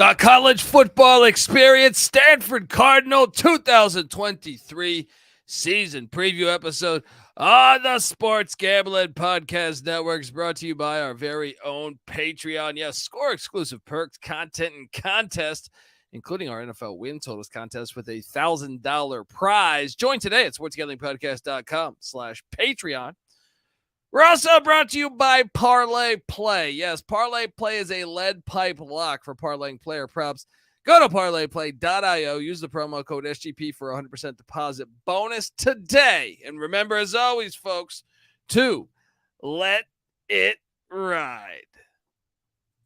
The college football experience, Stanford Cardinal 2023 season preview episode on the Sports Gambling Podcast Network is brought to you by our very own Patreon. Yes, score exclusive perks, content, and contest, including our NFL win totals contest with a $1,000 prize. Join today at sportsgamblingpodcast.com/Patreon. We're also brought to you by Parlay Play. Yes, Parlay Play is a lead pipe lock for parlaying player props. Go to parlayplay.io. Use the promo code SGP for a 100% deposit bonus today. And remember, as always, folks, to let it ride.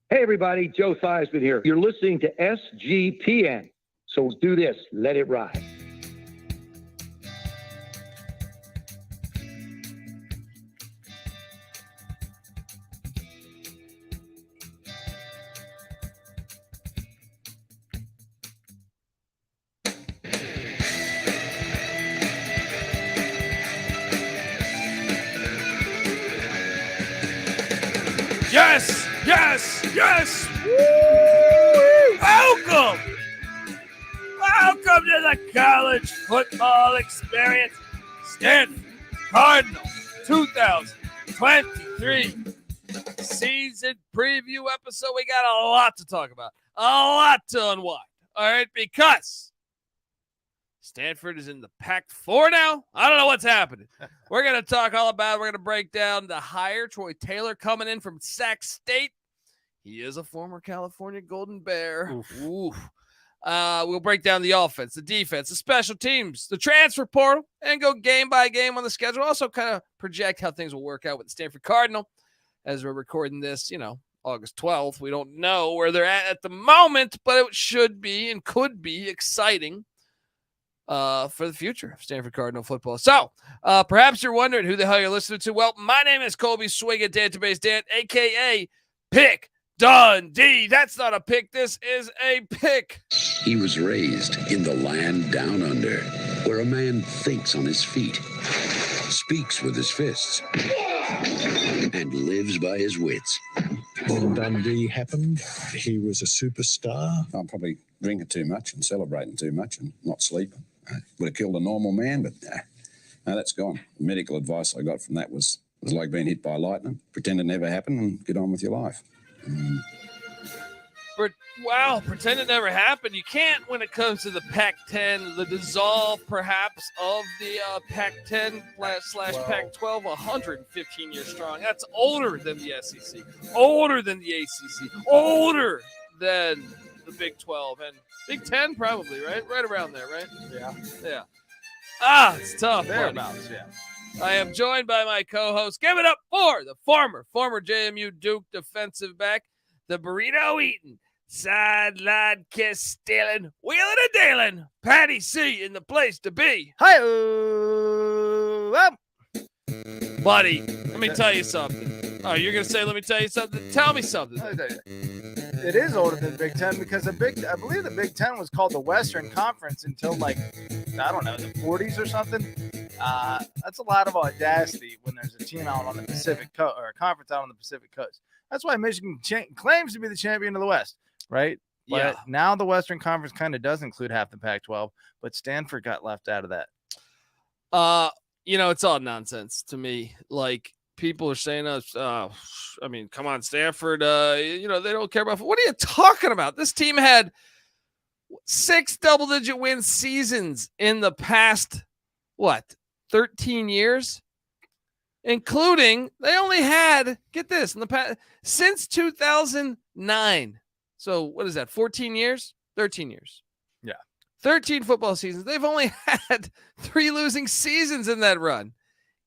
Hey, everybody. Joe Theismann here. You're listening to SGPN. So do this. Let it ride. Yes, yes, yes. Woo! Welcome to the college football experience, Stanford Cardinal 2023 season preview episode. We got a lot to talk about, a lot to unwind. All right, because Stanford is in the Pac-4 now. I don't know what's happening. We're going to talk all about it. We're going to break down the hire. Troy Taylor coming in from Sac State. He is a former California Golden Bear. Oof. We'll break down the offense, the defense, the special teams, the transfer portal, and go game by game on the schedule. Also kind of project how things will work out with the Stanford Cardinal as we're recording this, August 12th. We don't know where they're at the moment, but it should be and could be exciting for the future of Stanford Cardinal football. So, perhaps you're wondering who the hell you're listening to. Well, my name is Colby Swig Database Dan, a.k.a. Pick Dundee. That's not a pick. This is a pick. He was raised in the land down under, where a man thinks on his feet, speaks with his fists, and lives by his wits. When Dundee happened, he was a superstar. I'm probably drinking too much and celebrating too much and not sleeping. I would have killed a normal man, but no, that's gone. The medical advice I got from that was like being hit by lightning. Pretend it never happened and get on with your life. Pretend it never happened. You can't when it comes to the Pac-10, the dissolve perhaps of the Pac-10 / Pac-12, 115 years strong. That's older than the SEC, older than the ACC, older than the Big 12 and Big 10 probably, right? Right around there, right? Yeah. It's tough. Thereabouts, yeah. I am joined by my co-host. Give it up for the former JMU Duke defensive back, the burrito eating, sideline kiss stealing, wheeling and dealing, Patty C in the place to be. Hi, buddy. Let me tell you something. Oh, you're gonna say, let me tell you something? Tell me something. It is older than the Big Ten because I believe the Big Ten was called the Western Conference until the 40s or something. That's a lot of audacity when there's a team out on the Pacific Coast or a conference out on the Pacific Coast. That's why Michigan claims to be the champion of the West, right? Yeah. But now the Western Conference kind of does include half the Pac-12, but Stanford got left out of that. It's all nonsense to me. Like, people are saying come on, Stanford, they don't care about. What are you talking about? This team had 6 double-digit win seasons in the past, 13 years? Including, they only had, get this, in the past, since 2009. So, what is that, 14 years? 13 years. Yeah. 13 football seasons. They've only had 3 losing seasons in that run.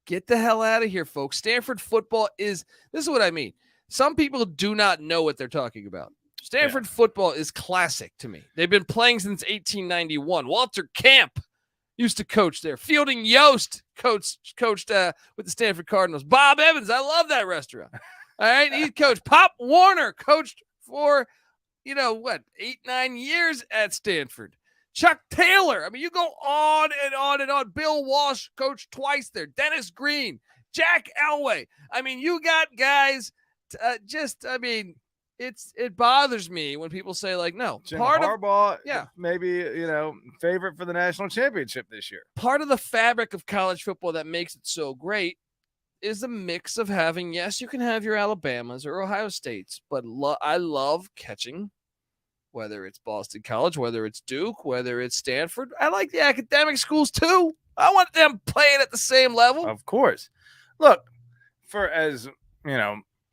Get the hell out of here, folks. Stanford football this is what I mean. Some people do not know what they're talking about. Stanford football is classic to me. They've been playing since 1891. Walter Camp used to coach there. Fielding Yost coached with the Stanford Cardinals. Bob Evans, I love that restaurant. All right, he coached. Pop Warner coached for, 8-9 years at Stanford. Chuck Taylor. I mean, you go on and on and on. Bill Walsh coached twice there. Dennis Green, Jack Elway. I mean, you got guys it bothers me when people say like, no, Jim part of Harbaugh, yeah. maybe, favorite for the national championship this year. Part of the fabric of college football that makes it so great is the mix of having, yes, you can have your Alabamas or Ohio States, but I love catching, whether it's Boston College, whether it's Duke, whether it's Stanford. I like the academic schools too. I want them playing at the same level. Of course. Look, for as,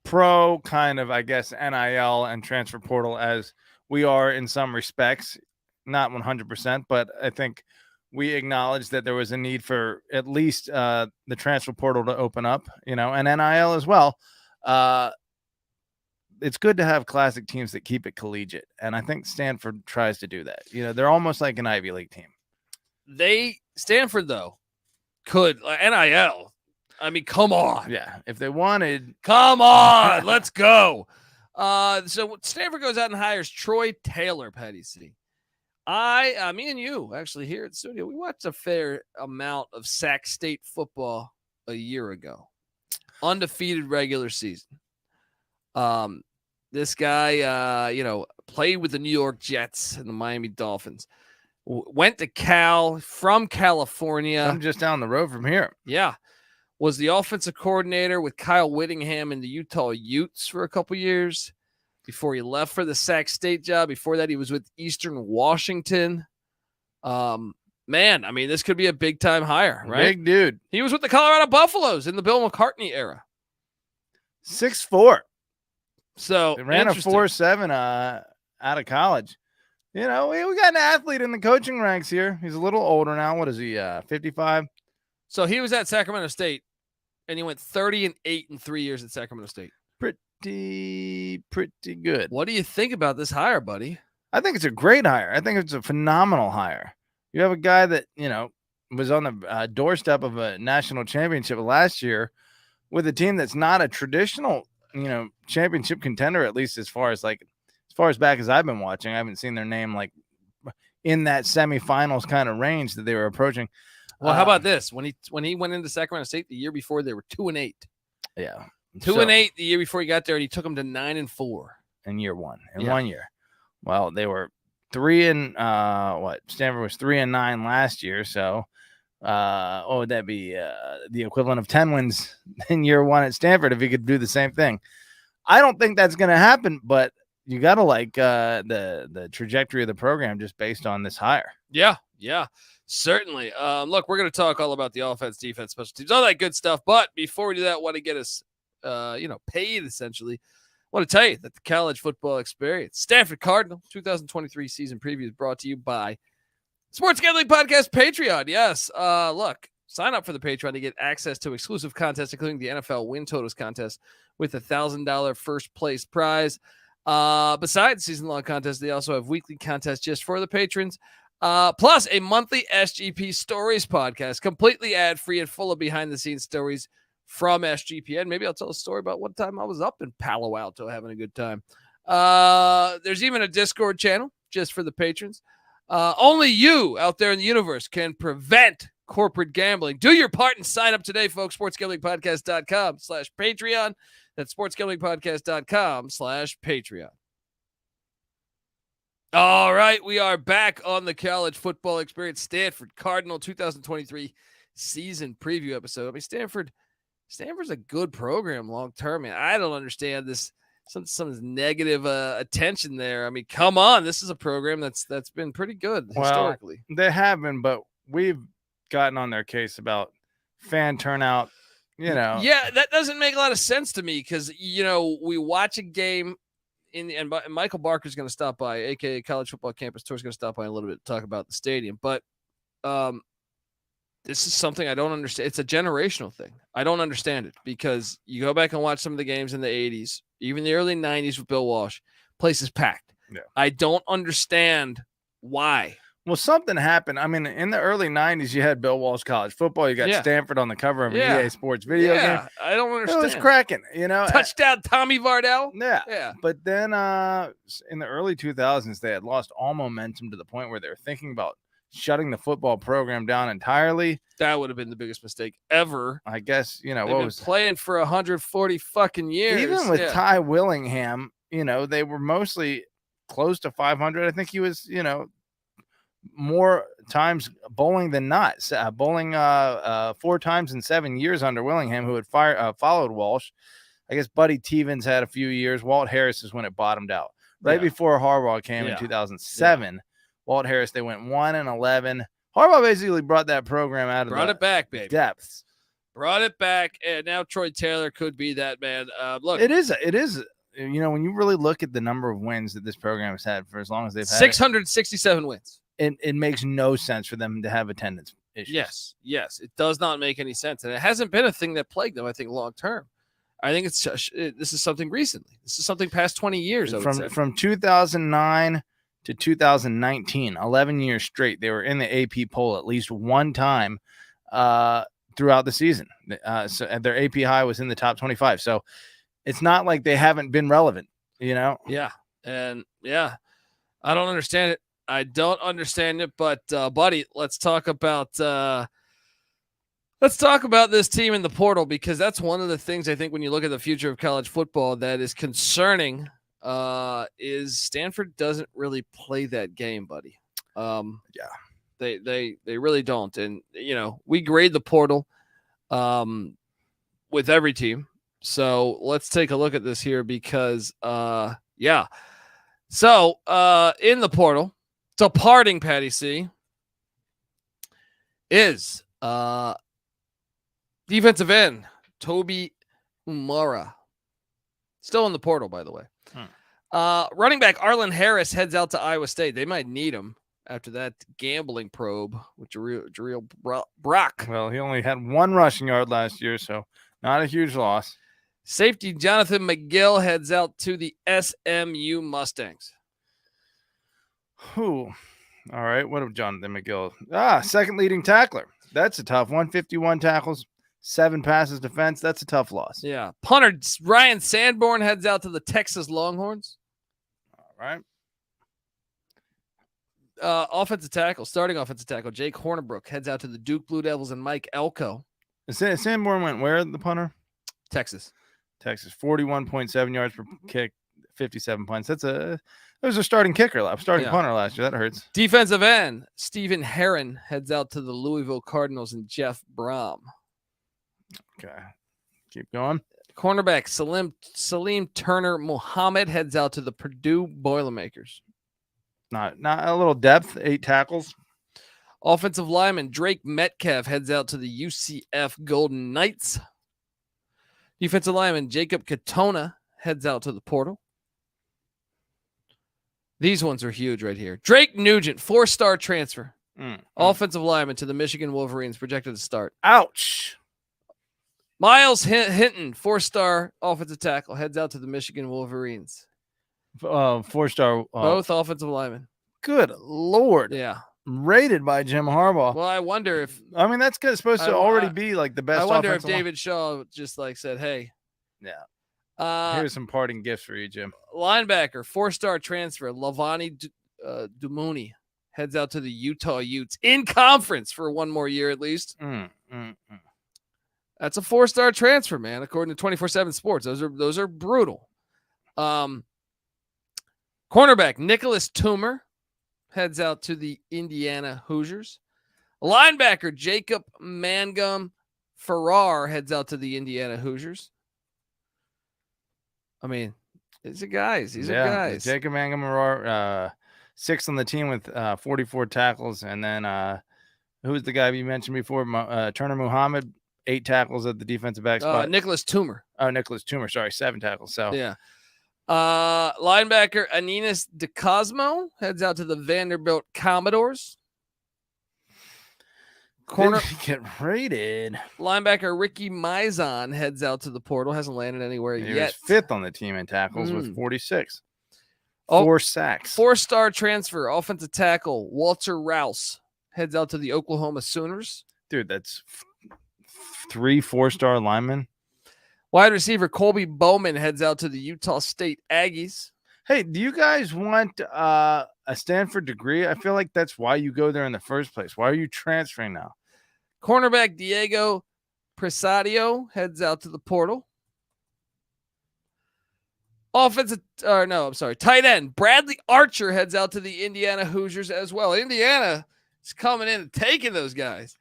pro kind of, I guess, NIL and transfer portal as we are in some respects, not 100%, but I think we acknowledge that there was a need for at least the transfer portal to open up, and NIL as well. It's good to have classic teams that keep it collegiate. And I think Stanford tries to do that. They're almost like an Ivy League team. Stanford, though, could NIL. I mean, come on. Yeah. If they wanted. Come on. Let's go. So Stanford goes out and hires Troy Taylor, Patty C. Me and you, actually, here at the studio, we watched a fair amount of Sac State football a year ago. Undefeated regular season. This guy, played with the New York Jets and the Miami Dolphins. Went to Cal from California. I'm just down the road from here. Yeah. Was the offensive coordinator with Kyle Whittingham in the Utah Utes for a couple years before he left for the Sac State job. Before that, he was with Eastern Washington. Man, I mean, this could be a big-time hire, right? Big dude. He was with the Colorado Buffaloes in the Bill McCartney era. 6'4". So they ran a 4.7 out of college. We got an athlete in the coaching ranks here. He's a little older now. What is he, 55? So he was at Sacramento State, and he went 30-8 in 3 years at Sacramento State. Pretty good. What do you think about this hire, buddy? I think it's a great hire. I think it's a phenomenal hire. You have a guy that, was on the doorstep of a national championship last year with a team that's not a traditional, championship contender, at least as far as back as I've been watching. I haven't seen their name like in that semifinals kind of range that they were approaching. Well, how about this? When he went into Sacramento State the year before, they were 2-8. Yeah. 2-8 the year before he got there, and he took them to 9-4 in year one. In 1 year. Well, they were 3 and Stanford was 3-9 last year. So, what would that be? The equivalent of 10 wins in year one at Stanford if he could do the same thing. I don't think that's going to happen, but you got to like the trajectory of the program just based on this hire. Yeah, certainly. Look, we're going to talk all about the offense, defense, special teams, all that good stuff. But before we do that, I want to get us, paid essentially. I want to tell you that the college football experience, Stanford Cardinal 2023 season preview is brought to you by Sports Gambling Podcast Patreon. Yes. Look, sign up for the Patreon to get access to exclusive contests, including the NFL Win Totals contest with a $1,000 first place prize. Besides season-long contests, they also have weekly contests just for the patrons. Plus a monthly SGP Stories podcast, completely ad-free and full of behind-the-scenes stories from SGPN. Maybe I'll tell a story about one time I was up in Palo Alto having a good time. There's even a Discord channel just for the patrons. Only you out there in the universe can prevent corporate gambling. Do your part and sign up today, folks. SportsGamblingPodcast.com/Patreon. That's SportsGamblingPodcast.com/Patreon. All right, we are back on the college football experience. Stanford Cardinal 2023 season preview episode. I mean, Stanford's a good program long term, man. I don't understand this some negative attention there. I mean, come on, this is a program that's been pretty good historically. Well, they have been, but we've gotten on their case about fan turnout. Yeah, that doesn't make a lot of sense to me because we watch a game. And Michael Barker's going to stop by, aka College Football Campus Tour is going to stop by in a little bit to talk about the stadium. But this is something I don't understand. It's a generational thing. I don't understand it because you go back and watch some of the games in the 80s, even the early 90s with Bill Walsh, place is packed. Yeah. I don't understand why. Well, something happened. I mean, in the early 90s, you had Bill Walsh College Football. You got Stanford on the cover of an EA Sports video game. I don't understand. It was cracking, Touchdown Tommy Vardell. Yeah. But then in the early 2000s, they had lost all momentum to the point where they were thinking about shutting the football program down entirely. That would have been the biggest mistake ever. I guess, They've been playing for 140 fucking years. Even with Ty Willingham they were mostly close to 500. I think he was, more times bowling than not. Bowling 4 times in 7 years under Willingham, who had followed Walsh. I guess Buddy Tevens had a few years. Walt Harris is when it bottomed out. Right before Harbaugh came in 2007. Walt Harris, they went 1-11. Harbaugh basically brought that program out of it back, baby. Depths. Brought it back, and now Troy Taylor could be that man. Look, it is. When you really look at the number of wins that this program has had for as long as they've had 667 wins. It makes no sense for them to have attendance issues. Yes, it does not make any sense, and it hasn't been a thing that plagued them. I think long term. I think this is something recently. This is something past 20 years. From 2009 to 2019, 11 years straight, they were in the AP poll at least one time throughout the season. So their AP high was in the top 25. So it's not like they haven't been relevant, Yeah, and I don't understand it. I don't understand it, but buddy, let's talk about this team in the portal, because that's one of the things I think when you look at the future of college football that is concerning. Is Stanford doesn't really play that game, buddy. They really don't, and we grade the portal with every team. So let's take a look at this here, because So in the portal, departing Patty C is defensive end Toby Umara. Still in the portal, by the way. Running back Arlen Harris heads out to Iowa State. They might need him after that gambling probe with Jareel Brock. Well, he only had 1 rushing yard last year, so not a huge loss. Safety Jonathan McGill heads out to the SMU Mustangs. All right. What of Jonathan McGill? Second leading tackler. That's a tough one. 51 tackles, 7 passes defense. That's a tough loss. Yeah. Punter Ryan Sanborn heads out to the Texas Longhorns. All right. Starting offensive tackle, Jake Hornibrook heads out to the Duke Blue Devils, and Mike Elko. Sanborn went where, the punter? Texas. 41.7 yards per kick, 57 punts. That was a starting punter last year. That hurts. Defensive end Stephen Herron heads out to the Louisville Cardinals, and Jeff Brom. Okay, keep going. Cornerback Salim Turner Muhammad heads out to the Purdue Boilermakers. Not a little depth. 8 tackles. Offensive lineman Drake Metcalf heads out to the UCF Golden Knights. Defensive lineman Jacob Katona heads out to the portal. These ones are huge right here. Drake Nugent, 4-star transfer. Offensive lineman to the Michigan Wolverines, projected to start. Ouch. Miles Hinton, 4-star offensive tackle, heads out to the Michigan Wolverines. 4-star. Both offensive linemen. Good Lord. Yeah. Rated by Jim Harbaugh. Well, I wonder if... that's supposed to already be like the best. I wonder if David Shaw just said, hey. Yeah. Here's some parting gifts for you, Jim. Linebacker, 4-star transfer, Lavani Dumuni heads out to the Utah Utes in conference for 1 more year at least. That's a 4-star transfer, man, according to 24/7 Sports. Those are brutal. Cornerback Nicholas Toomer heads out to the Indiana Hoosiers. Linebacker Jacob Mangum Farrar heads out to the Indiana Hoosiers. I mean, these are guys. These are guys. Jacob Mangum Farrar, 6th on the team with 44 tackles. And then who's the guy you mentioned before? Turner Muhammad, 8 tackles at the defensive back spot. Nicholas Toomer. Oh, Nicholas Toomer. Sorry, 7 tackles. So yeah. Linebacker Aninas DeCosmo heads out to the Vanderbilt Commodores. Corner get rated. Linebacker Ricky Mizon heads out to the portal. Hasn't landed anywhere yet. He was 5th on the team in tackles with 46. 4 sacks. 4-star transfer. Offensive tackle Walter Rouse heads out to the Oklahoma Sooners. Dude, that's 3 4-star linemen. Wide receiver Colby Bowman heads out to the Utah State Aggies. Hey, do you guys want a Stanford degree? I feel like that's why you go there in the first place. Why are you transferring now? Cornerback Diego Presadio heads out to the portal. Tight end Bradley Archer heads out to the Indiana Hoosiers as well. Indiana is coming in and taking those guys.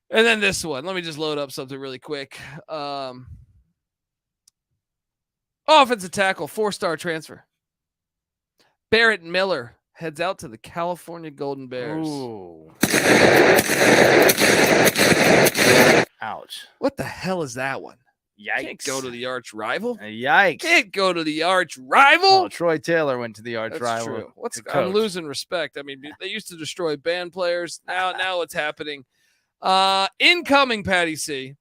And then this one, let me just load up something really quick. Offensive tackle, 4-star transfer. Barrett Miller heads out to the California Golden Bears. Ooh. Ouch. What the hell is that one? Yikes. Can't go to the arch rival. Yikes. Can't go to the arch rival. Oh, Troy Taylor went to the arch That's rival. true. I'm losing respect. I mean, they used to destroy band players. Now what's happening? Incoming, Patty C.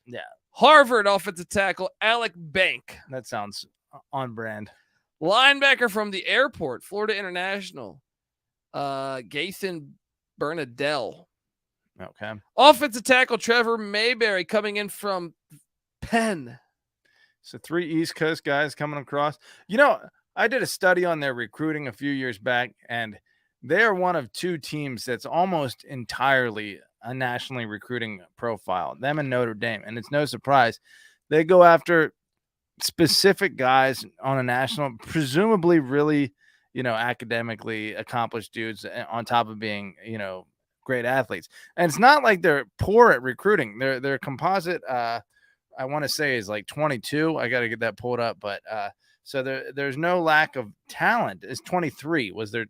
Yeah. Harvard offensive tackle Alec Bank. That sounds on brand. Linebacker from the airport, Florida International, Gathan Bernadelle. Okay. Offensive tackle Trevor Mayberry coming in from Penn. So 3 East Coast guys coming across. I did a study on their recruiting a few years back, and they are one of 2 teams that's almost entirely a nationally recruiting profile, them and Notre Dame. And it's no surprise. They go after specific guys on a national, presumably really, academically accomplished dudes on top of being, great athletes. And it's not like they're poor at recruiting. Their composite, I want to say is like 22. I got to get that pulled up, but so there's no lack of talent. It's 23 was their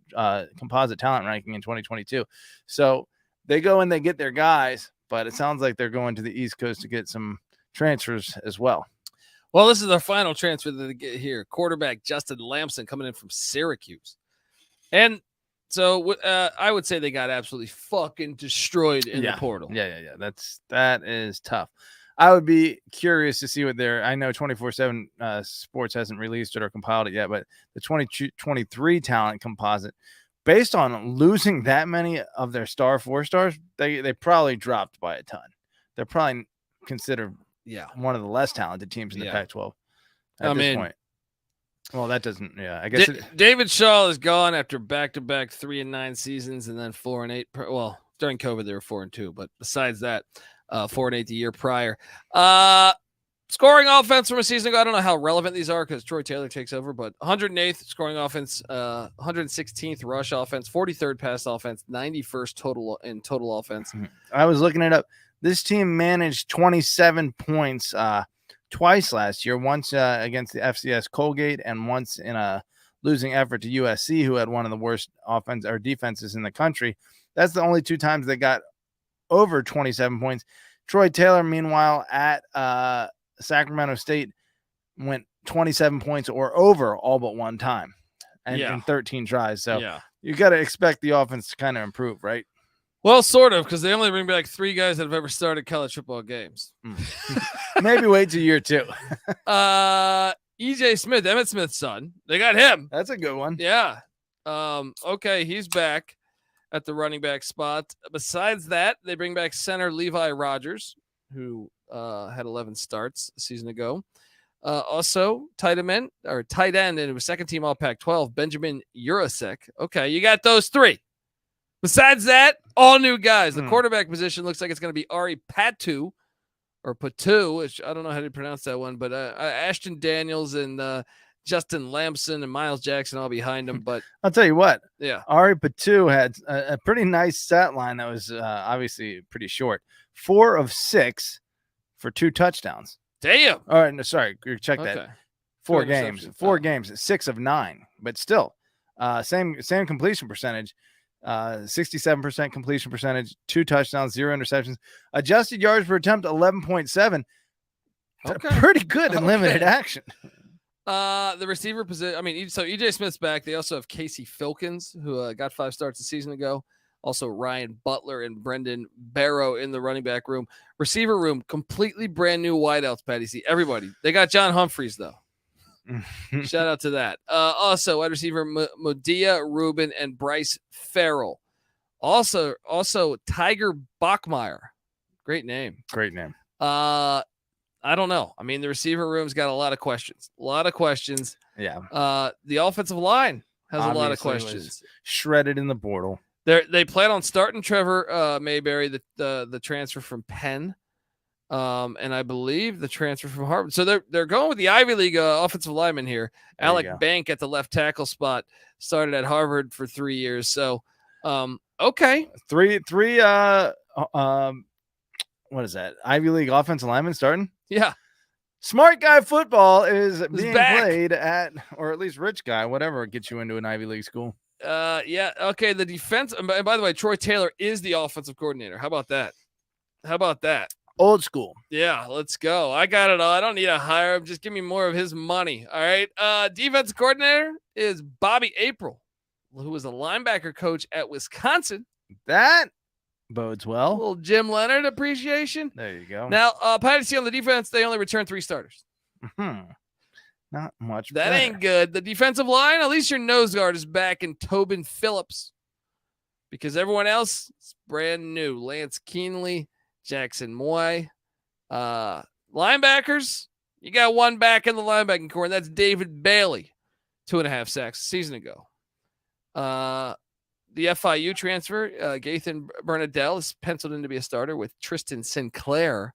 composite talent ranking in 2022. So they go and they get their guys, but it sounds like they're going to the East Coast to get some transfers as well. Well, this is our final transfer that they get here. Quarterback Justin Lamson coming in from Syracuse. And so I would say they got absolutely fucking destroyed in the portal. Yeah. That is tough. I would be curious to see what I know 24/7 Sports hasn't released it or compiled it yet, but the 2023 talent composite, based on losing that many of their 4 stars, they probably dropped by a ton. They're probably considered one of the less talented teams in the Pac-12 at this point. Well, that doesn't. Yeah, I guess David Shaw is gone after back-to-back 3-9 seasons and then 4-8. Well, during COVID they were 4-2, but besides that, 4-8 the year prior. Scoring offense from a season ago. I don't know how relevant these are because Troy Taylor takes over, but 108th scoring offense, 116th rush offense, 43rd pass offense, 91st total offense. I was looking it up. This team managed 27 points twice last year, once against the FCS Colgate and once in a losing effort to USC, who had one of the worst offense or defenses in the country. That's the only 2 times they got over 27 points. Troy Taylor, meanwhile, at Sacramento State went 27 points or over all but one time and in 13 tries. So you got to expect the offense to kind of improve, right? Well, sort of, because they only bring back 3 guys that have ever started college football games. Maybe wait till year 2. EJ Smith, Emmitt Smith's son. They got him. That's a good one. Yeah. Okay, he's back at the running back spot. Besides that, they bring back center Levi Rogers, who had 11 starts a season ago. Also, tight end, and it was second team all Pac-12, Benjamin Yurosek. Okay, you got those 3. Besides that, all new guys. The quarterback position looks like it's going to be Ari Patu, or Patu, which I don't know how to pronounce that one, but Ashton Daniels and Justin Lamson and Miles Jackson all behind him. But I'll tell you what, Ari Patu had a pretty nice stat line that was obviously pretty short. 4 of 6 for 2 touchdowns. Damn. All right, no, sorry, check that. 4 games, 4 games, 6 of 9, but still, same completion percentage. 67% completion percentage, 2 touchdowns, 0 interceptions, adjusted yards per attempt 11.7. Pretty good in limited action. The receiver position, so EJ Smith's back. They also have Casey Filkins, who got 5 starts a season ago. Also Ryan Butler and Brendan Barrow in the running back room. Receiver room, completely brand new wideouts, Patty C. Everybody. They got John Humphreys, though. Shout out to that. Also, wide receiver Mudia Reuben and Bryce Farrell. Also Tiger Bachmeier. Great name. I don't know. The receiver room's got a lot of questions. Yeah. The offensive line has a lot of questions. Shredded in the portal. They plan on starting Trevor Mayberry, the transfer from Penn. And I believe the transfer from Harvard. So they're going with the Ivy League offensive lineman here. There Alec you go. Bank at the left tackle spot, started at Harvard for 3 years. So, okay. Three. What is that? Ivy League offensive lineman starting? Yeah. Smart guy football is being back. played at, or at least rich guy, whatever gets you into an Ivy League school. Yeah. Okay. The defense. And by the way, Troy Taylor is the offensive coordinator. How about that? Old school. Yeah, let's go. I got it all. I don't need to hire him. Just give me more of his money. All right. Defensive coordinator is Bobby April, who was a linebacker coach at Wisconsin. That bodes A well. little Jim Leonard appreciation. There you go. Now, Patty C on the defense, they only returned 3 starters. Not much. That better. ain't good. The defensive line, at least your nose guard is back in Tobin Phillips, because everyone else is brand new. Lance Keenley, Jackson Moy. Linebackers, you got one back in the linebacking core, and that's David Bailey, 2.5 sacks a season ago. The FIU transfer, Gathan Bernadelle, is penciled in to be a starter with Tristan Sinclair.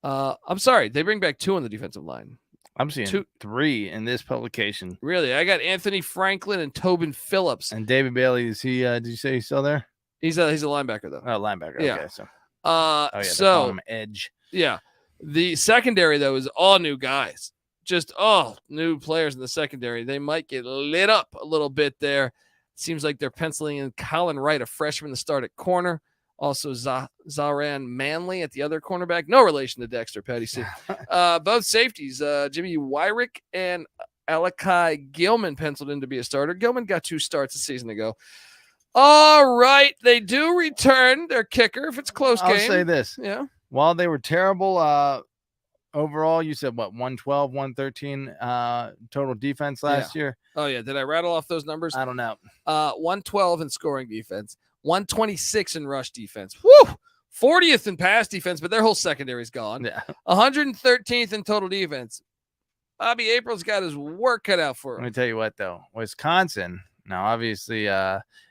I'm sorry, they bring back 2 on the defensive line. I'm seeing 3 in this publication. Really, I got Anthony Franklin and Tobin Phillips. And David Bailey, is he? Did you say he's still there? He's a linebacker though. Oh, linebacker. Yeah. Okay, so. So edge. yeah, the secondary though is all new guys, just all new players in the secondary. They might get lit up a little bit there. Seems like they're penciling in Colin Wright, a freshman, to start at corner. Also Zaran Manley at the other cornerback. No relation to Dexter Petty. Both safeties, Jimmy Wyrick and Alakai Gilman, penciled in to be a starter. Gilman got 2 starts a season ago. All right, they do return their kicker if it's a close game. I'll say this. Yeah. While they were terrible overall, you said what, 112, 113 total defense last year? Oh, yeah. Did I rattle off those numbers? I don't know. 112 in scoring defense, 126 in rush defense. Woo! 40th in pass defense, but their whole secondary is gone. Yeah. 113th in total defense. Bobby April's got his work cut out for him. Let me tell you what, though. Wisconsin, now obviously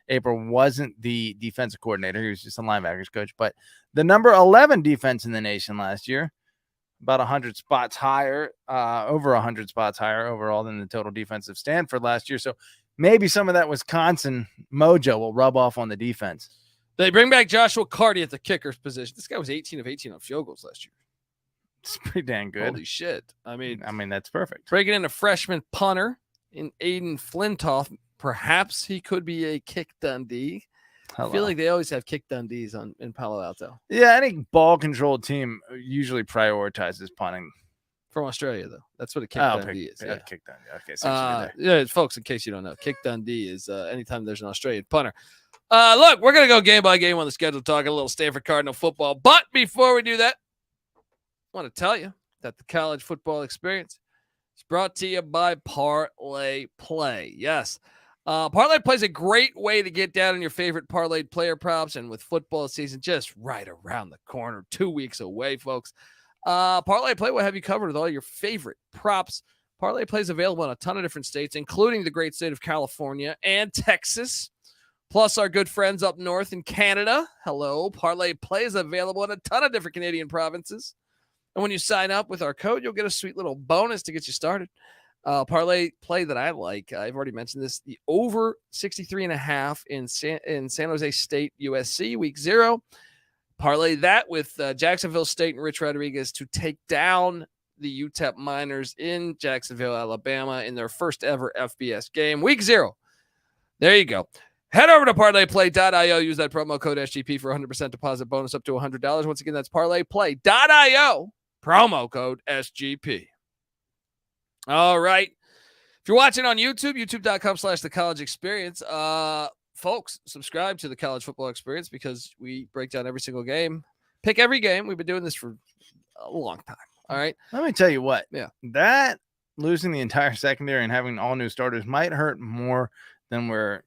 April wasn't the defensive coordinator. He was just a linebackers coach. But the number 11 defense in the nation last year, about 100 spots higher, over 100 spots higher overall than the total defense of Stanford last year. So maybe some of that Wisconsin mojo will rub off on the defense. They bring back Joshua Carty at the kicker's position. This guy was 18 of 18 on field goals last year. It's pretty dang good. Holy shit. I mean, that's perfect. Breaking in a freshman punter in Aiden Flintoff. Perhaps he could be a Kick Dundee. Hello. I feel like they always have Kick Dundees in Palo Alto. Yeah, any ball-controlled team usually prioritizes punting. From Australia, though. That's what a Kick Dundee is. Yeah. Kick Dundee. Okay, so yeah, folks, in case you don't know, Kick Dundee is anytime there's an Australian punter. Look, we're going to go game by game on the schedule, talking a little Stanford Cardinal football. But before we do that, I want to tell you that the college football experience is brought to you by Parlay Play. Yes. Parlay Play is a great way to get down on your favorite parlayed player props, and with football season just right around the corner, 2 weeks away, folks. Parlay Play will have you covered with all your favorite props. Parlay Play is available in a ton of different states, including the great state of California and Texas, plus our good friends up north in Canada. Hello. Parlay Play is available in a ton of different Canadian provinces. And when you sign up with our code, you'll get a sweet little bonus to get you started. Parlay Play that I like, I've already mentioned this, the over 63.5 in San Jose State USC week 0. Parlay that with Jacksonville State and Rich Rodriguez to take down the UTEP Miners in Jacksonville, Alabama in their first ever FBS game. Week 0. There you go. Head over to parlayplay.io. Use that promo code SGP for 100% deposit bonus up to $100. Once again, that's parlayplay.io. Promo code SGP. All right. If you're watching on YouTube, youtube.com/The College Experience, folks, subscribe to The College Football Experience because we break down every single game, pick every game. We've been doing this for a long time. All right. Let me tell you what. Yeah. That losing the entire secondary and having all new starters might hurt more than we're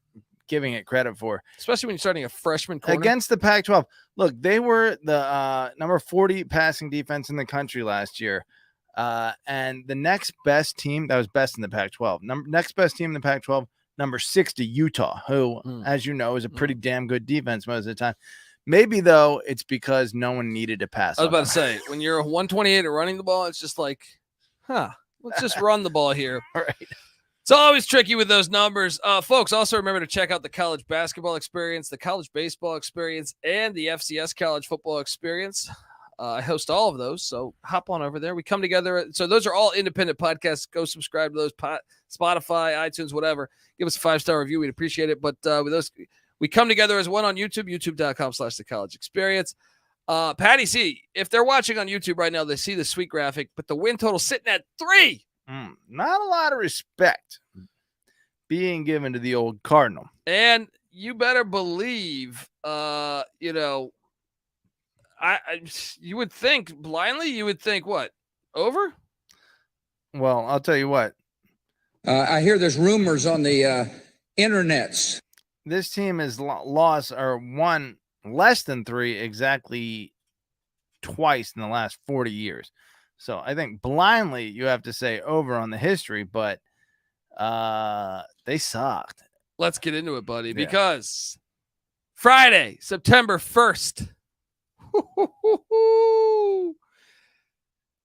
giving it credit for. Especially when you're starting a freshman corner. Against the Pac-12. Look, they were the number 40 passing defense in the country last year. And the next best team, that was best in the Pac-12. Next best team in the Pac-12, number 60, Utah, who, as you know, is a pretty damn good defense most of the time. Maybe though it's because no one needed to pass. I was about to say, when you're a 128 at running the ball, it's just like, let's just run the ball here. All right. It's always tricky with those numbers. Folks, also remember to check out the college basketball experience, the college baseball experience, and the FCS college football experience. I host all of those, so hop on over there. We come together. So those are all independent podcasts. Go subscribe to those, Spotify, iTunes, whatever. Give us a 5-star review. We'd appreciate it. But with those, we come together as one on YouTube, youtube.com/The College Experience. Patty C, if they're watching on YouTube right now, they see the sweet graphic, but the win total sitting at 3. Not a lot of respect being given to the old Cardinal. And you better believe, you would think blindly, what? Over? Well, I'll tell you what. I hear there's rumors on the internets. This team has lost or won less than 3 exactly twice in the last 40 years. So I think blindly you have to say over on the history, but they sucked. Let's get into it, buddy, because Friday, September 1st,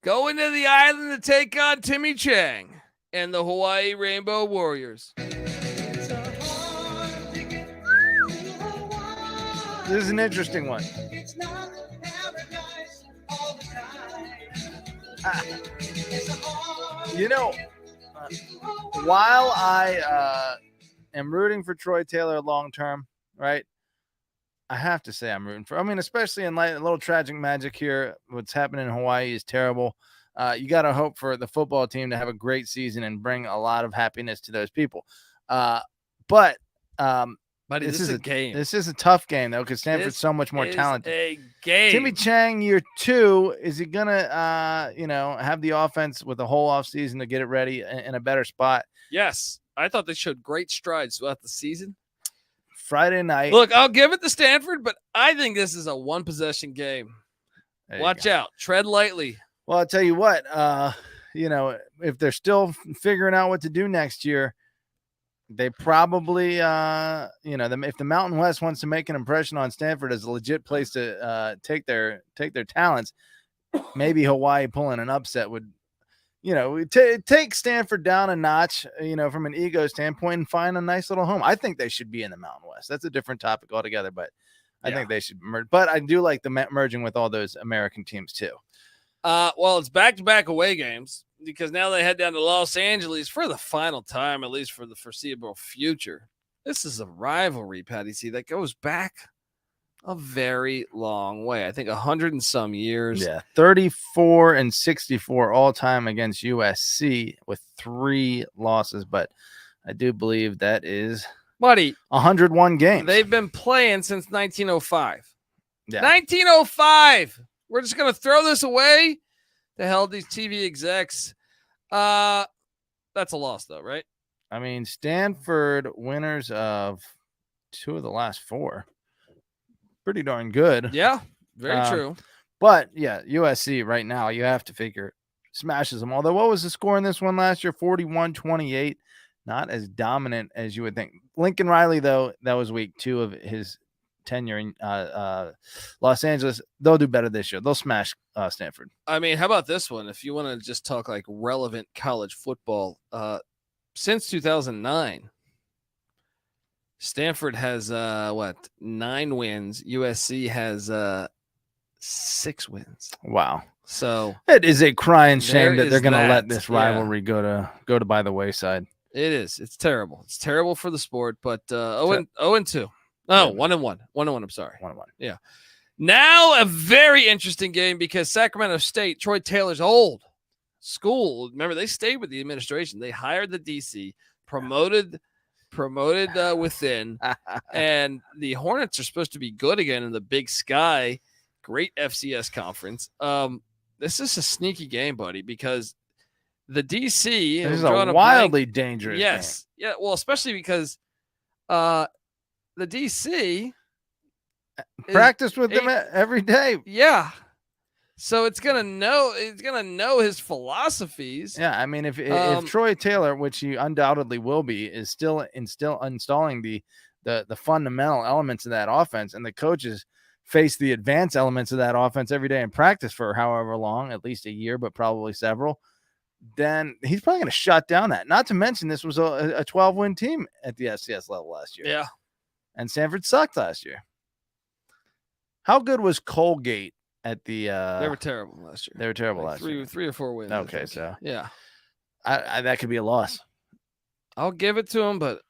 going to the island to take on Timmy Chang and the Hawaii Rainbow Warriors. This is an interesting one. While I am rooting for Troy Taylor long term, right? I have to say I'm rooting for. I mean, especially in light, a little tragic magic here. What's happening in Hawaii is terrible. You got to hope for the football team to have a great season and bring a lot of happiness to those people. But this is a game. This is a tough game though, because Stanford's so much more talented. A game. Timmy Chang, year 2, is he gonna, have the offense with a whole off season to get it ready in a better spot? Yes, I thought they showed great strides throughout the season. Friday night. Look, I'll give it to Stanford, but I think this is a 1-possession game. Watch out, tread lightly. Well, I'll tell you what. If they're still figuring out what to do next year, they probably, if the Mountain West wants to make an impression on Stanford as a legit place to take their talents, maybe Hawaii pulling an upset would, take Stanford down a notch, from an ego standpoint and find a nice little home. I think they should be in the Mountain West. That's a different topic altogether, but I think they should merge. But I do like the merging with all those American teams too. Well, it's back-to-back away games because now they head down to Los Angeles for the final time, at least for the foreseeable future. This is a rivalry, Patty C, that goes back a very long way. I think 100 and some years. Yeah, 34-64 all time against USC with 3 losses, but I do believe that is, buddy, 101 games. They've been playing since 1905. Yeah, 1905. We're just gonna throw this away. The hell, these TV execs. That's a loss, though, right? I mean, Stanford winners of 2 of the last 4. Pretty darn good. Yeah, very true. But yeah, USC right now, you have to figure smashes them. Although, what was the score in this one last year? 41-28. Not as dominant as you would think. Lincoln Riley, though, that was week 2 of his tenure in Los Angeles. They'll do better this year. They'll smash Stanford. I mean, how about this one? If you want to just talk like relevant college football, since 2009, Stanford has 9 wins. USC has 6 wins. Wow. So it is a crying shame that they're going to let this yeah, rivalry go to by the wayside. It is. It's terrible. It's terrible for the sport. But 0-2. Oh, 1-1. 1-1. I'm sorry. 1-1. Yeah. Now a very interesting game because Sacramento State, Troy Taylor's old school. Remember, they stayed with the administration. They hired the DC, promoted within, and the Hornets are supposed to be good again in the Big Sky. Great FCS conference. This is a sneaky game, buddy, because the DC is a wildly dangerous game. Yeah, well, especially because the DC practiced with them every day. Yeah. So it's gonna know his philosophies. Yeah, I mean, if Troy Taylor, which he undoubtedly will be, is still installing the fundamental elements of that offense, and the coaches face the advanced elements of that offense every day in practice for however long, at least a year, but probably several, then he's probably going to shut down that. Not to mention this was a 12-win team at the FCS level last year. Yeah. And Stanford sucked last year. How good was Colgate at the they were terrible last year. They were terrible last year. 3 or 4 wins. Okay, so yeah. I that could be a loss. I'll give it to them, but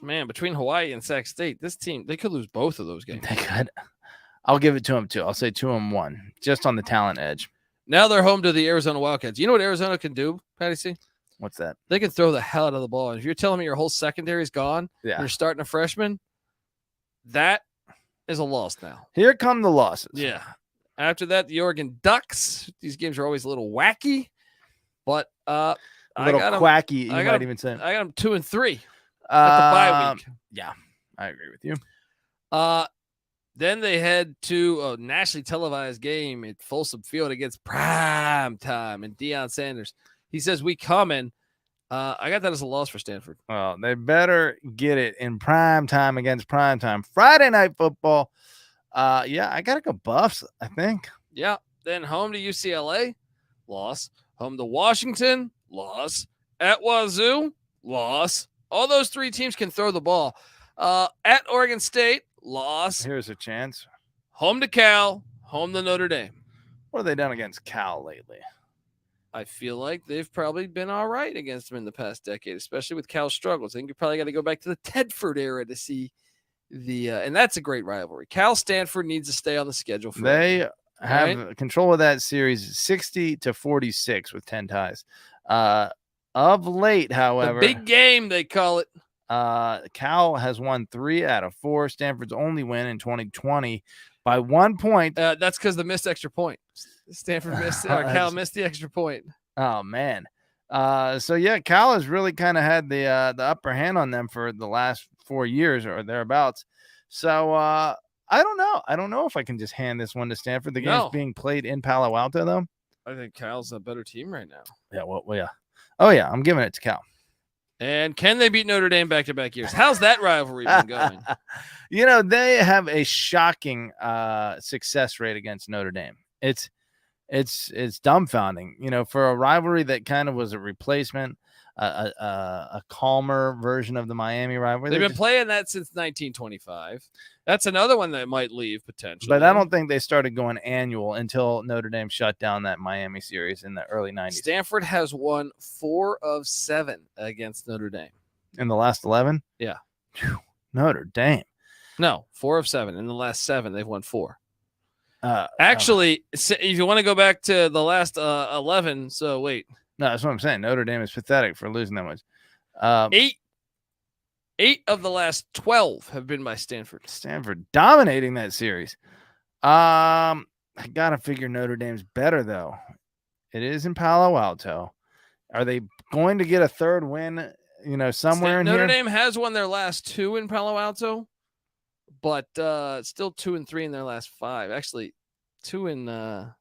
man, between Hawaii and Sac State, this team, they could lose both of those games. They could. I'll give it to them too. I'll say 2-1, just on the talent edge. Now they're home to the Arizona Wildcats. You know what Arizona can do, Patty C? What's that? They can throw the hell out of the ball. And if you're telling me your whole secondary is gone, yeah, you're starting a freshman, that is a loss now. Here come the losses. Yeah. After that, the Oregon Ducks. These games are always a little wacky, but a little quacky, you might even say. I got them 2 and 3 at the bye week. Yeah, I agree with you. Then they head to a nationally televised game at Folsom Field against Prime Time and Deion Sanders. He says, we coming. I got that as a loss for Stanford. Well, they better get it in prime time against prime time. Friday night football. Yeah, I got to go Buffs, I think. Yeah. Then home to UCLA, loss. Home to Washington, loss. At Wazoo, loss. All those 3 teams can throw the ball. At Oregon State, loss. Here's a chance. Home to Cal, home to Notre Dame. What have they done against Cal lately? I feel like they've probably been all right against them in the past decade, especially with Cal's struggles. I think you probably got to go back to the Tedford era to see the and that's a great rivalry. Cal Stanford needs to stay on the schedule. They have control of that series 60-46 with 10 ties. Of late, however, the big game they call it. Cal has won 3 out of 4. Stanford's only win in 2020 by 1 point. That's because the missed extra point. Stanford missed or Cal missed the extra point. Oh man. So yeah, Cal has really kind of had the upper hand on them for the last 4 years or thereabouts. So I don't know. I don't know if I can just hand this one to Stanford. The game's being played in Palo Alto though. I think Cal's a better team right now. Yeah, well yeah. Oh yeah, I'm giving it to Cal. And can they beat Notre Dame back-to-back years? How's that rivalry been going? They have a shocking success rate against Notre Dame. It's dumbfounding, for a rivalry that kind of was a replacement, a calmer version of the Miami rivalry. They've been playing that since 1925. That's another one that might leave potentially. But I don't think they started going annual until Notre Dame shut down that Miami series in the early 90s. Stanford has won 4 of 7 against Notre Dame. In the last 11? Yeah. Whew. Notre Dame. No, 4 of 7. In the last 7, they've won 4. Actually, if you want to go back to the last 11, so wait. No, that's what I'm saying. Notre Dame is pathetic for losing that much. 8 of the last 12 have been by Stanford. Stanford dominating that series. I got to figure Notre Dame's better, though. It is in Palo Alto. Are they going to get a third win, somewhere in here? Notre Dame has won their last 2 in Palo Alto, but still 2 and 3 in their last 5. Actually, 2 and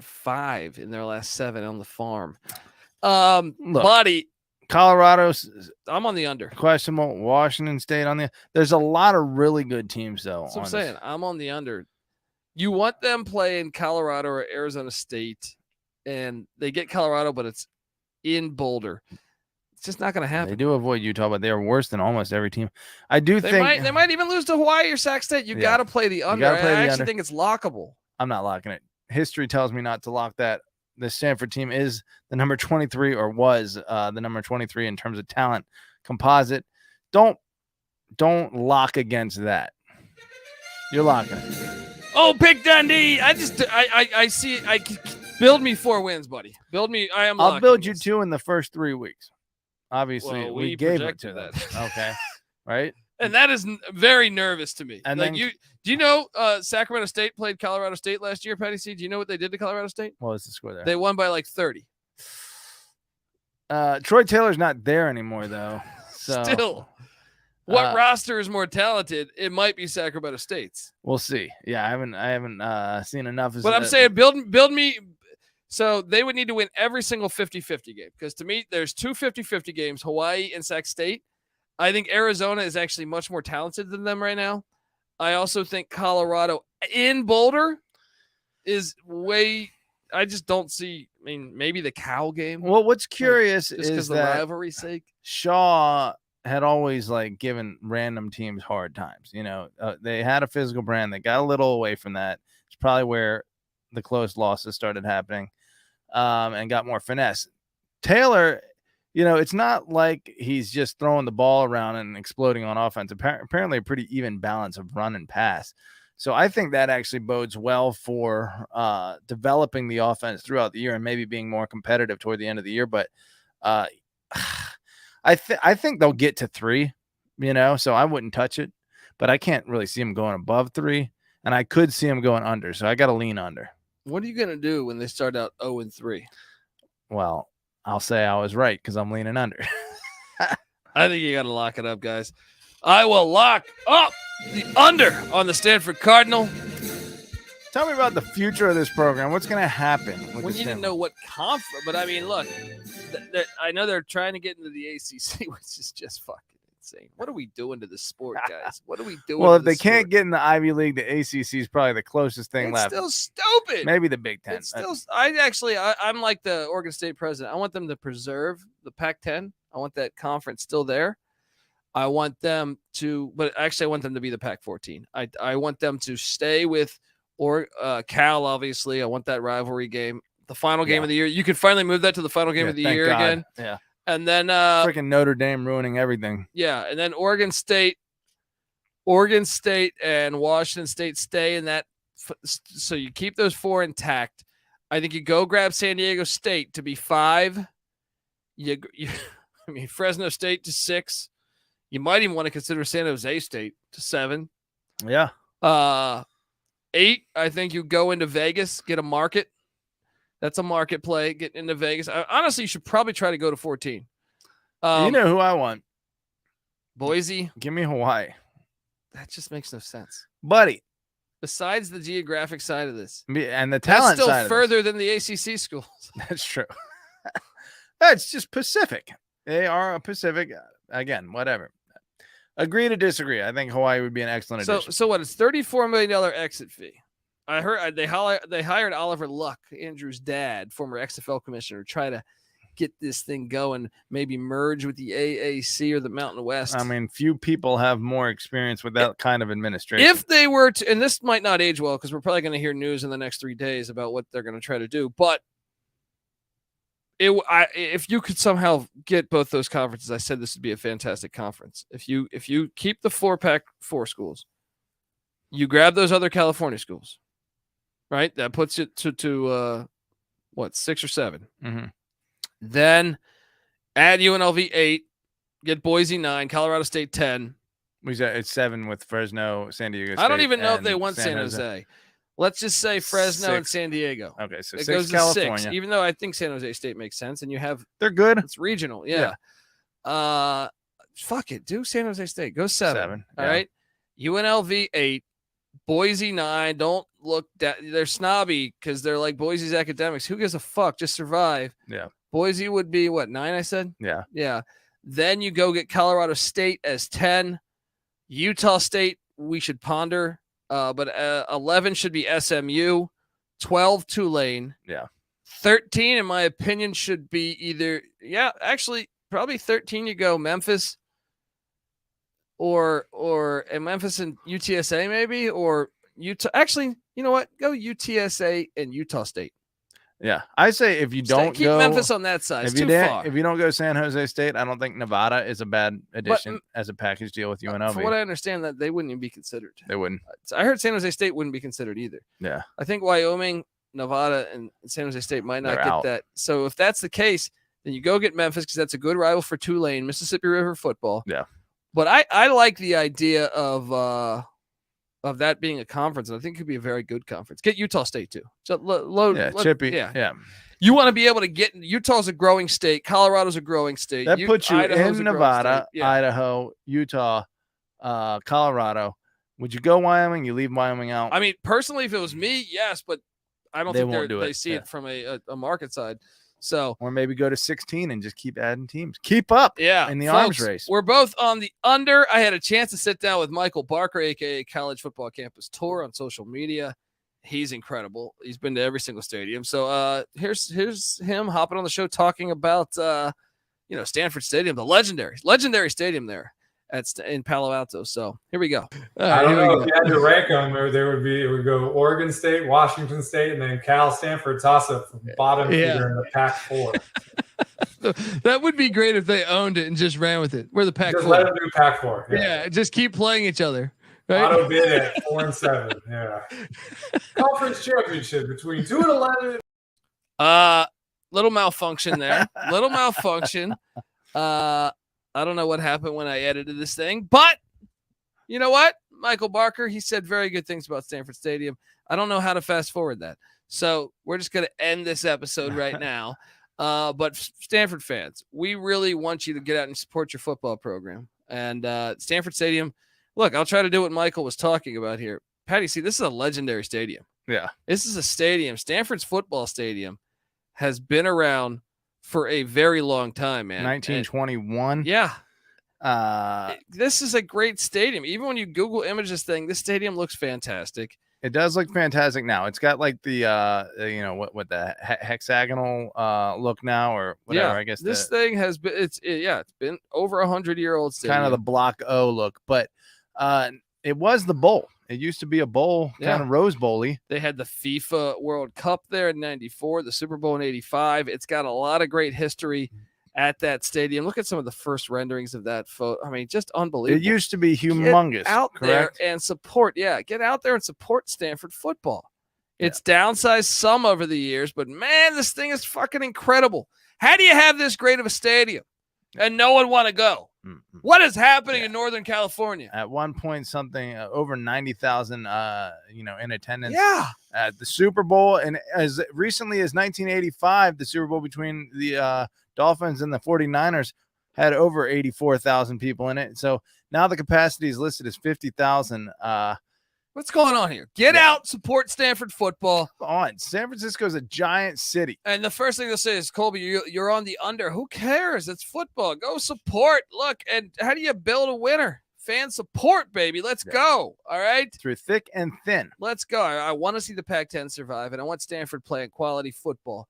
5 in their last 7 on the farm. Buddy, Colorado's. I'm on the under. Questionable. Washington State on the. There's a lot of really good teams though. That's what I'm saying. I'm on the under. You want them playing Colorado or Arizona State, and they get Colorado, but it's in Boulder. It's just not going to happen. They do avoid Utah, but they are worse than almost every team. I do think they might even lose to Hawaii or Sac State. You got to play the under. I actually think it's lockable. I'm not locking it. History tells me not to lock that. The Stanford team is the number 23 or was the number 23 in terms of talent composite. Don't lock against that. You're locking it. Oh, pick Dundee. I see. Build me 4 wins, buddy. Build me. I'll build you 2 in the first 3 weeks. Obviously, well, we gave it to that. Okay. Right. And that is very nervous to me. And like then, do you know Sacramento State played Colorado State last year, Patty C? Do you know what they did to Colorado State? What was the score there? They won by like 30. Troy Taylor's not there anymore, though. So, still, what roster is more talented? It might be Sacramento State's. We'll see. Yeah, I haven't seen enough. But I'm saying build me. So they would need to win every single 50-50 game because to me, there's 2 50-50 games, Hawaii and Sac State. I think Arizona is actually much more talented than them right now. I also think Colorado in Boulder is way. I just don't see. I mean, maybe the Cal game. Well, what's curious just is because the that rivalry's sake. Shaw had always like given random teams hard times. They had a physical brand. They got a little away from that. It's probably where the close losses started happening, and got more finesse. Taylor, it's not like he's just throwing the ball around and exploding on offense. Apparently a pretty even balance of run and pass. So I think that actually bodes well for developing the offense throughout the year and maybe being more competitive toward the end of the year. But I think they'll get to 3, so I wouldn't touch it. But I can't really see them going above 3, and I could see them going under. So I got to lean under. What are you going to do when they start out 0-3? Well, I'll say I was right because I'm leaning under. I think you got to lock it up, guys. I will lock up the under on the Stanford Cardinal. Tell me about the future of this program. What's going to happen? We need to know what conference. But I mean, look, I know they're trying to get into the ACC, which is just fucking insane. What are we doing to the sport, guys? What are we doing? Well, if they can't get in the Ivy League, the ACC is probably the closest thing left. It's still stupid. Maybe the Big Ten. It's still. I'm like the Oregon State president. I want them to preserve the Pac-10. I want that conference still there. I want them to, but actually I want them to be the Pac-14. I want them to stay with Cal, obviously. I want that rivalry game, the final game of the year. You could finally move that to the final game of the year God. again. Yeah. And then freaking Notre Dame ruining everything. Yeah, and then Oregon State and Washington State stay in that. So you keep those 4 intact. I think you go grab San Diego State to be 5. Fresno State to 6. You might even want to consider San Jose State to 7. Yeah. 8, I think you go into Vegas, get a market. That's a market play. Get into Vegas. Honestly, you should probably try to go to 14. You know who I want? Boise. Give me Hawaii. That just makes no sense, buddy. Besides the geographic side of this, and the talent, that's still side further than the ACC schools. That's true. That's just Pacific. They are a Pacific. Again, whatever. Agree to disagree. I think Hawaii would be an excellent addition. So what? It's $34 million exit fee. I heard they hired Oliver Luck, Andrew's dad, former XFL commissioner, to try to get this thing going, maybe merge with the AAC or the Mountain West. I mean, few people have more experience with that kind of administration. If they were to, and this might not age well because we're probably going to hear news in the next 3 days about what they're going to try to do, but if you could somehow get both those conferences, I said this would be a fantastic conference. If you keep the 4 schools, you grab those other California schools, right? That puts it to 6 or 7. Mm-hmm. Then add UNLV 8, get Boise 9, Colorado State 10. It's 7 with Fresno, San Diego State. I don't even know if they want San Jose. Let's just say Fresno 6. and San Diego. Okay, so it 6 goes California. To 6, even though I think San Jose State makes sense, and they're good. It's regional, yeah. Fuck it, do San Jose State. Go 7. All right. UNLV 8, Boise 9. Don't look they're snobby because they're like Boise's academics. Who gives a fuck? Just survive. Yeah. Boise would be 9, I said? Yeah. Yeah. Then you go get Colorado State as 10. Utah State, we should ponder. But 11 should be SMU. 12, Tulane. Yeah. 13, in my opinion, should be either, probably 13 you go Memphis or Memphis and UTSA maybe, or Utah. Actually, you know what? Go UTSA and Utah State. Yeah, I say if you don't keep go Memphis on that side, it's too far. If you don't go San Jose State, I don't think Nevada is a bad addition as a package deal with UNLV. From what I understand, that they wouldn't even be considered. They wouldn't. I heard San Jose State wouldn't be considered either. Yeah, I think Wyoming, Nevada, and San Jose State might not They're get out. that. So if that's the case, then you go get Memphis because that's a good rival for Tulane, Mississippi River football. Yeah, but I like the idea of that being a conference, and I think it could be a very good conference. Get Utah State too. So Chippy. Yeah. You want to be able to get Utah's a growing state. Colorado's a growing state. That puts you Idaho's in Nevada, Idaho, Utah, Colorado. Would you go Wyoming? You leave Wyoming out. I mean, personally, if it was me, yes, but I don't think won't do they it. see it from a market side. So, or maybe go to 16 and just keep adding teams. Keep up in the arms race. We're both on the under. I had a chance to sit down with Michael Barker, aka College Football Campus Tour, on social media. He's incredible. He's been to every single stadium. So here's him hopping on the show talking about Stanford Stadium, the legendary stadium there in Palo Alto. So here we go. I don't know if you had to rank them, or it would go Oregon State, Washington State, and then Cal, Stanford toss up from bottom feeder in the Pac-4. That would be great if they owned it and just ran with it. We're the Pac-4. Just let them do Pac-4. Yeah, just keep playing each other. Right? Auto bid at 4-7. Yeah. Conference championship between 2-11. Little malfunction there. Little malfunction. I don't know what happened when I edited this thing, but you know what? Michael Barker, he said very good things about Stanford Stadium. I don't know how to fast forward that. So we're just going to end this episode right now. But Stanford fans, we really want you to get out and support your football program. And Stanford Stadium, look, I'll try to do what Michael was talking about here. Patty, see, this is a legendary stadium. Yeah. This is a stadium. Stanford's football stadium has been around for a very long time, man. 1921. Yeah. This is a great stadium. Even when you Google image this thing, this stadium looks fantastic. It does look fantastic now. It's got like the what the hexagonal look now, or whatever. Yeah, I guess this thing has been it's been over 100-year-old stadium. Kind of the Block O look, but it was the bowl. It used to be a bowl, kind of Rose Bowl-y. They had the FIFA World Cup there in '94, the Super Bowl in '85. It's got a lot of great history at that stadium. Look at some of the first renderings of that photo. I mean, just unbelievable. It used to be humongous. Get out correct? there and support. Yeah, get out there and support Stanford football. It's downsized some over the years, but man, this thing is fucking incredible. How do you have this great of a stadium and no one want to go? Mm-hmm. What is happening in Northern California? At one point, something over 90,000, in attendance. Yeah. At the Super Bowl, and as recently as 1985, the Super Bowl between the Dolphins and the 49ers had over 84,000 people in it. So now the capacity is listed as 50,000. What's going on here? Get out, support Stanford football. Come on, San Francisco is a giant city. And the first thing they'll say is, Colby, you're on the under. Who cares? It's football. Go support. Look, and how do you build a winner? Fan support, baby. Let's go. All right? Through thick and thin. Let's go. I want to see the Pac-10 survive, and I want Stanford playing quality football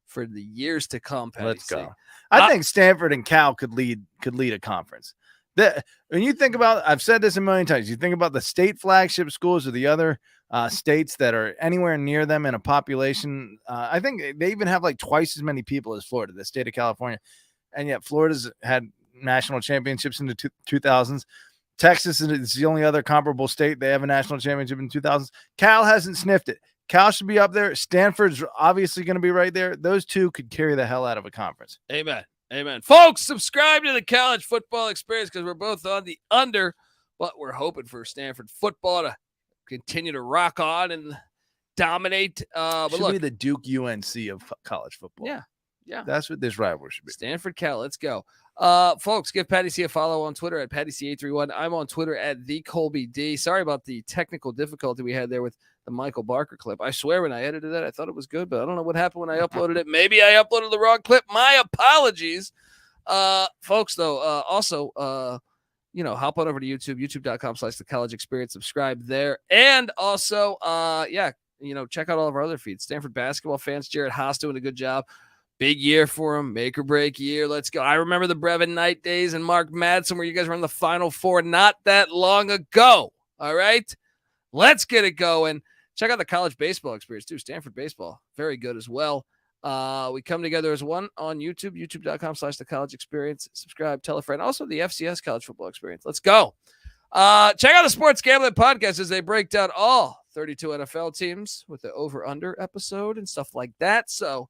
for the years to come, Patty. Let's go. I think Stanford and Cal could lead a conference. When you think about, I've said this a million times, you think about the state flagship schools or the other states that are anywhere near them in a population. I think they even have like twice as many people as Florida, the state of California. And yet Florida's had national championships in the 2000s. Texas is the only other comparable state. They have a national championship in 2000s. Cal hasn't sniffed it. Cal should be up there. Stanford's obviously going to be right there. Those two could carry the hell out of a conference. Amen. Amen. Folks, subscribe to the College Football Experience because we're both on the under, but we're hoping for Stanford football to continue to rock on and dominate. But should look, be the Duke UNC of college football. Yeah. Yeah. That's what this rivalry should be. Stanford Cal. Let's go. Folks, give Patty C a follow on Twitter at PattyC831. I'm on Twitter at TheColbyD. Sorry about the technical difficulty we had there with the Michael Barker clip. I swear when I edited it, I thought it was good, but I don't know what happened when I uploaded it. Maybe I uploaded the wrong clip. My apologies. Folks, though, also, hop on over to YouTube, youtube.com/The College Experience. Subscribe there. And also, check out all of our other feeds. Stanford basketball fans, Jared Haas doing a good job. Big year for him, make or break year. Let's go. I remember the Brevin Knight days and Mark Madsen where you guys were in the Final Four not that long ago. All right, let's get it going. Check out the College Baseball Experience too. Stanford baseball, very good as well. We come together as one on YouTube, youtube.com/The College Experience. Subscribe, tell a friend. Also the FCS College Football Experience. Let's go. Check out the Sports Gambling Podcast as they break down all 32 NFL teams with the over-under episode and stuff like that. So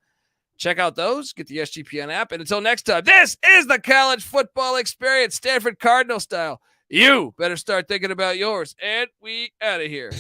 check out those. Get the SGPN app. And until next time, this is the College Football Experience, Stanford Cardinal style. You better start thinking about yours. And we out of here.